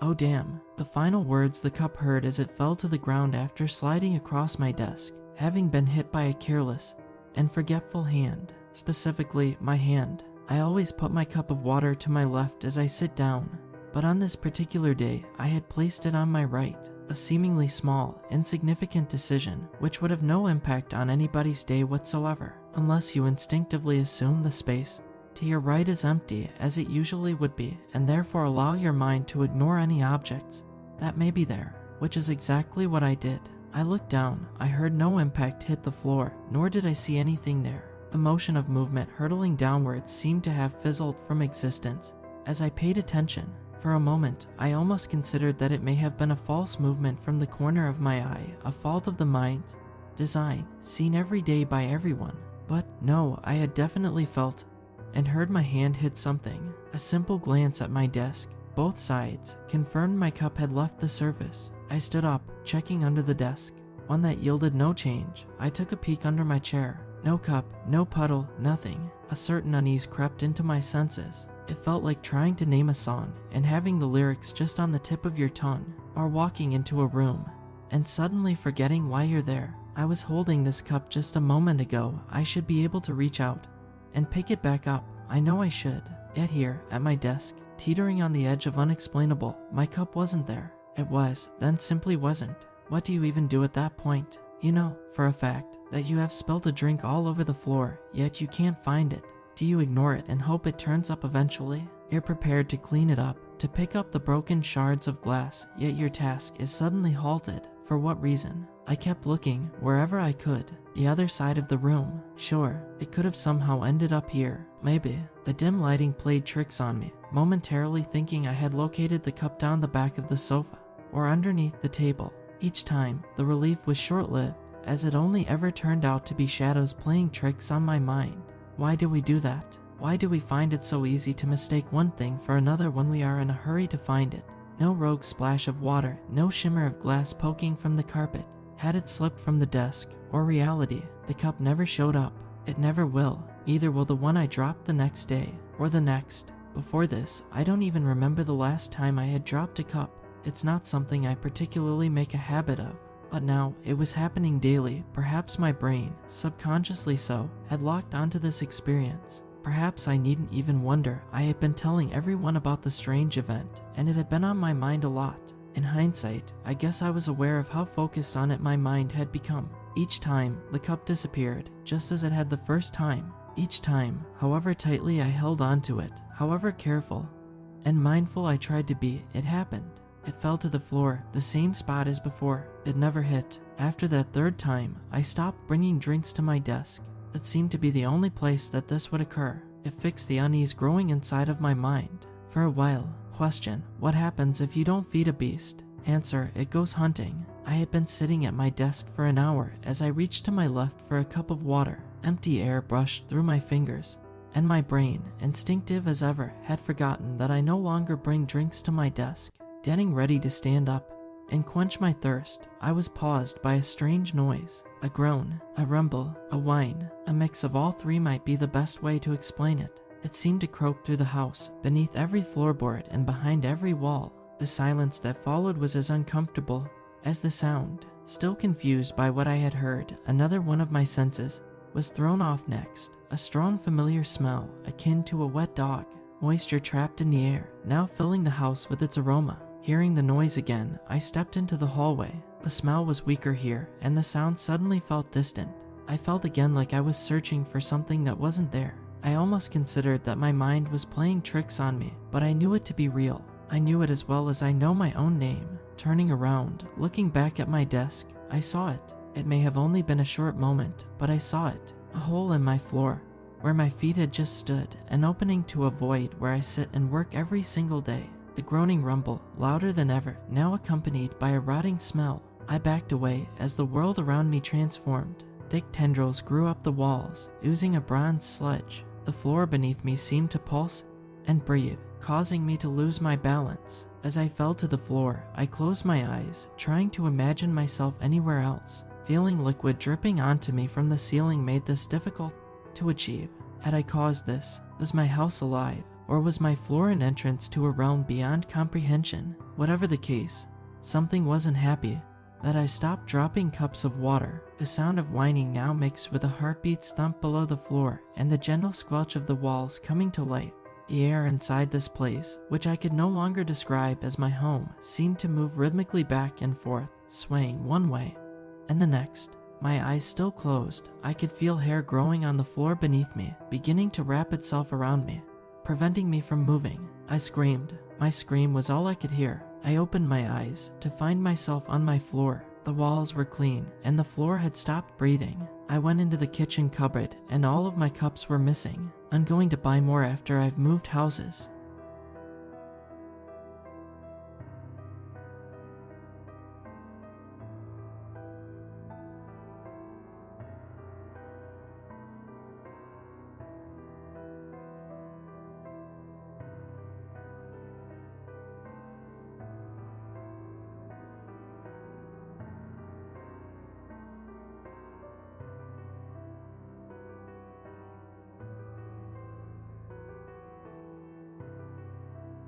Oh damn, the final words the cup heard as it fell to the ground after sliding across my desk, having been hit by a careless and forgetful hand, specifically my hand. I always put my cup of water to my left as I sit down, but on this particular day I had placed it on my right, a seemingly small, insignificant decision which would have no impact on anybody's day whatsoever, unless you instinctively assume the space to your right is empty as it usually would be, and therefore allow your mind to ignore any objects that may be there, which is exactly what I did. I looked down, I heard no impact hit the floor, nor did I see anything there. The motion of movement hurtling downwards seemed to have fizzled from existence. As I paid attention, for a moment, I almost considered that it may have been a false movement from the corner of my eye, a fault of the mind's design, seen every day by everyone. But no, I had definitely felt and heard my hand hit something. A simple glance at my desk, both sides, confirmed my cup had left the surface. I stood up, checking under the desk, one that yielded no change. I took a peek under my chair. No cup, no puddle, nothing. A certain unease crept into my senses. It felt like trying to name a song and having the lyrics just on the tip of your tongue, or walking into a room and suddenly forgetting why you're there. I was holding this cup just a moment ago. I should be able to reach out and pick it back up. I know I should. Yet here, at my desk, teetering on the edge of unexplainable, my cup wasn't there. It was, then simply wasn't. What do you even do at that point? You know, for a fact, that you have spilt a drink all over the floor, yet you can't find it. Do you ignore it and hope it turns up eventually? You're prepared to clean it up, to pick up the broken shards of glass, yet your task is suddenly halted. For what reason? I kept looking wherever I could. The other side of the room. Sure, it could have somehow ended up here. Maybe. The dim lighting played tricks on me, momentarily thinking I had located the cup down the back of the sofa, or underneath the table. Each time, the relief was short-lived, as it only ever turned out to be shadows playing tricks on my mind. Why do we do that? Why do we find it so easy to mistake one thing for another when we are in a hurry to find it? No rogue splash of water, no shimmer of glass poking from the carpet. Had it slipped from the desk, or reality, the cup never showed up. It never will. Either will the one I dropped the next day, or the next. Before this, I don't even remember the last time I had dropped a cup. It's not something I particularly make a habit of. But now, it was happening daily. Perhaps my brain, subconsciously so, had locked onto this experience. Perhaps I needn't even wonder. I had been telling everyone about the strange event, and it had been on my mind a lot. In hindsight, I guess I was aware of how focused on it my mind had become. Each time, the cup disappeared, just as it had the first time. Each time, however tightly I held onto it, however careful and mindful I tried to be, it happened. It fell to the floor, the same spot as before. It never hit. After that third time, I stopped bringing drinks to my desk. It seemed to be the only place that this would occur. It fixed the unease growing inside of my mind. For a while. Question: what happens if you don't feed a beast? Answer: it goes hunting. I had been sitting at my desk for an hour as I reached to my left for a cup of water. Empty air brushed through my fingers, and my brain, instinctive as ever, had forgotten that I no longer bring drinks to my desk. Getting ready to stand up and quench my thirst, I was paused by a strange noise. A groan, a rumble, a whine. A mix of all three might be the best way to explain it. It seemed to croak through the house, beneath every floorboard and behind every wall. The silence that followed was as uncomfortable as the sound. Still confused by what I had heard, another one of my senses was thrown off next. A strong familiar smell, akin to a wet dog. Moisture trapped in the air, now filling the house with its aroma. Hearing the noise again, I stepped into the hallway. The smell was weaker here, and the sound suddenly felt distant. I felt again like I was searching for something that wasn't there. I almost considered that my mind was playing tricks on me, but I knew it to be real. I knew it as well as I know my own name. Turning around, looking back at my desk, I saw it. It may have only been a short moment, but I saw it. A hole in my floor, where my feet had just stood, an opening to a void where I sit and work every single day. The groaning rumble, louder than ever, now accompanied by a rotting smell. I backed away as the world around me transformed. Thick tendrils grew up the walls, oozing a bronze sludge. The floor beneath me seemed to pulse and breathe, causing me to lose my balance. As I fell to the floor, I closed my eyes, trying to imagine myself anywhere else. Feeling liquid dripping onto me from the ceiling made this difficult to achieve. Had I caused this? Was my house alive? Or was my floor an entrance to a realm beyond comprehension? Whatever the case, something wasn't happy. That I stopped dropping cups of water. The sound of whining now mixed with a heartbeat's thump below the floor and the gentle squelch of the walls coming to life. The air inside this place, which I could no longer describe as my home, seemed to move rhythmically back and forth, swaying one way and the next. My eyes still closed, I could feel hair growing on the floor beneath me, beginning to wrap itself around me, preventing me from moving. I screamed. My scream was all I could hear. I opened my eyes to find myself on my floor. The walls were clean, and the floor had stopped breathing. I went into the kitchen cupboard, and all of my cups were missing. I'm going to buy more after I've moved houses.